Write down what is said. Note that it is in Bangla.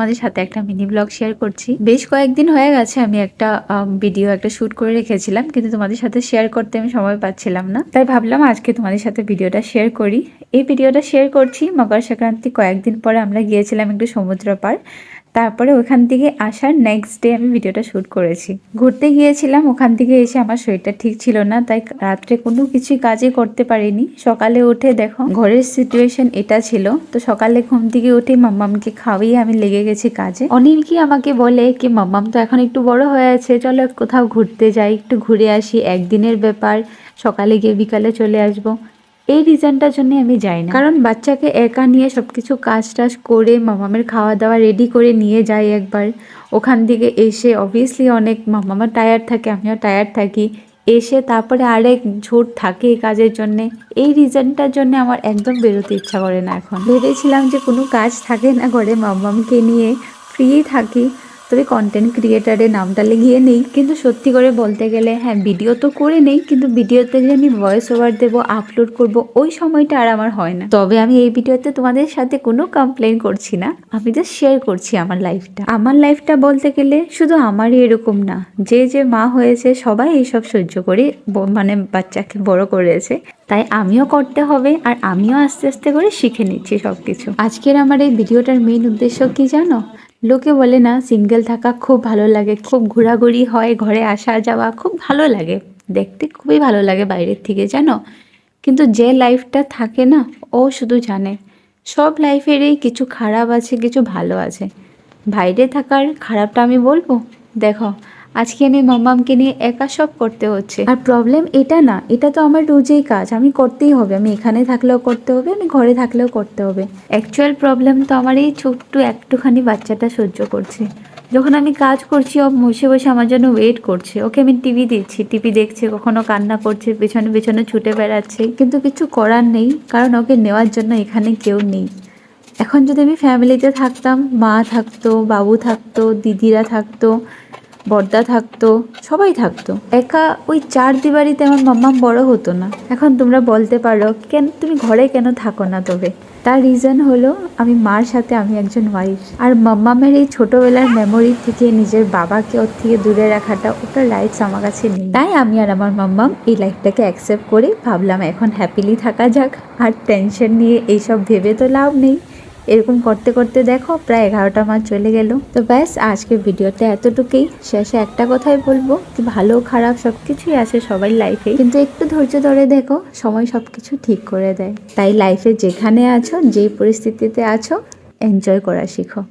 তোমাদের সাথে একটা মিনি ব্লগ শেয়ার করছি। বেশ কয়েকদিন হয়ে গেছে আমি একটা ভিডিও শুট করে রেখেছিলাম, কিন্তু তোমাদের সাথে শেয়ার করতে আমি সময় পাচ্ছিলাম না, তাই ভাবলাম আজকে তোমাদের সাথে ভিডিওটা শেয়ার করি। এই ভিডিওটা শেয়ার করছি মকর সংক্রান্তি কয়েকদিন পরে আমরা গিয়েছিলাম একটু সমুদ্র পার। তারপরে ওখান থেকে আসার নেক্সট ডে আমি ভিডিওটা শ্যুট করেছি। ঘুরতে গিয়েছিলাম, ওখান থেকে এসে আমার শরীরটা ঠিক ছিল না, তাই রাত্রে কোনো কিছুই কাজই করতে পারিনি। সকালে উঠে দেখো ঘরের সিচুয়েশন এটা ছিল, তো সকালে ঘুম থেকে উঠে মাম্মামকে খাওয়িয়ে আমি লেগে গেছি কাজে। অনেকেই আমাকে বলে কি মাম্মাম তো এখন একটু বড় হয়ে আছে, চলো কোথাও ঘুরতে যাই, একটু ঘুরে আসি, একদিনের ব্যাপার, সকালে গিয়ে বিকালে চলে আসবো। এই রিজনটার জন্য আমি যাই না, কারণ বাচ্চাকে একা নিয়ে সবকিছু কাজ টাজ করে মামামের খাওয়া দাওয়া রেডি করে নিয়ে যাই একবার। ওখান থেকে এসে অবভিয়াসলি অনেক মামামা টায়ার্ড থাকে, আমিও টায়ার্ড থাকি। এসে তারপরে আরেক ঝোট থাকে এই কাজের জন্যে। এই রিজনটার জন্য আমার একদম বেরোতে ইচ্ছা করে না। এখন ভেবেছিলাম যে কোনো কাজ থাকে না ঘরে, মামামকে নিয়ে ফ্রি থাকি, তবে কন্টেন্ট ক্রিয়েটারের নামটা লিখিয়ে নেই। কিন্তু সত্যি করে বলতে গেলে হ্যাঁ, ভিডিও তো করে নেই, কিন্তু ভিডিওতে যে আমি ভয়েস ওভার দেবো, আপলোড করব, ওই সময়টা আর আমার হয় না। তবে আমি এই ভিডিওতে তোমাদের সাথে কোনো কমপ্লেন করছি না, আমি জাস্ট শেয়ার করছি আমার লাইফটা। আমার লাইফটা বলতে গেলে শুধু আমারই এরকম না, যে যে মা হয়েছে সবাই এইসব সহ্য করে মানে বাচ্চাকে বড় করেছে, তাই আমিও করতে হবে। আর আমিও আস্তে আস্তে করে শিখে নিচ্ছি সবকিছু। আজকের আমার এই ভিডিওটার মেইন উদ্দেশ্য কি জানো? লোকে বলে না সিঙ্গেল থাকা খুব ভালো লাগে, খুব ঘোরাঘুরি হয়, ঘরে আসা যাওয়া খুব ভালো লাগে, দেখতে খুবই ভালো লাগে বাইরের থেকে, জানো। কিন্তু যে লাইফটা থাকে না, ও শুধু জানে সব লাইফেরই কিছু খারাপ আছে, কিছু ভালো আছে। বাইরে থাকার খারাপটা আমি বলবো, দেখো আজকে আমি মাম্মামকে নিয়ে একা সব করতে হচ্ছে। আর প্রবলেম এটা না, এটা তো আমার রোজই কাজ, আমি করতেই হবে। আমি এখানে থাকলেও করতে হবে, আমি ঘরে থাকলেও করতে হবে। অ্যাকচুয়াল প্রবলেম তো আমার এই ছোট্ট একটুখানি বাচ্চাটা সহ্য করছে। যখন আমি কাজ করছি ও বসে বসে আমার জন্য ওয়েট করছে, ওকে আমি টিভি দিচ্ছি, টিভি দেখছে, কখনো কান্না করছে, পেছনে পেছনে ছুটে বেড়াচ্ছে, কিন্তু কিছু করার নেই, কারণ ওকে নেওয়ার জন্য এখানে কেউ নেই। এখন যদি আমি ফ্যামিলিতে থাকতাম, মা থাকতো, বাবু থাকতো, দিদিরা থাকতো, বড়দা থাকতো, সবাই থাকতো, একা ওই চার দিবারিতে আমার মাম্মাম বড় হতো না। এখন তোমরা বলতে পারো কেন তুমি ঘরে কেন থাকো না, তবে তার রিজন হলো আমি মার সাথে আমি একজন ওয়াইফ। আর মাম্মামের এই ছোটবেলার মেমোরি থেকে নিজের বাবাকে ওর থেকে দূরে রাখাটা, ওটার রাইটস আমার কাছে নেই। তাই আমি আর আমার মাম্মাম এই লাইফটাকে অ্যাকসেপ্ট করে ভাবলাম এখন হ্যাপিলি থাকা যাক, আর টেনশন নিয়ে এইসব ভেবে তো লাভ নেই। এরকম করতে করতে দেখো প্রায় 11টা মাস চলে গেল। তো ব্যাস আজকের ভিডিওটা এতটুকুই। শেষে একটা কথাই বলবো কি ভালো খারাপ সবকিছুই আছে সবার লাইফে, কিন্তু একটু ধৈর্য ধরে দেখো, সময় সবকিছু ঠিক করে দেয়। তাই লাইফে যেখানে আছো, যে পরিস্থিতিতে আছো, এনজয় করা শিখো।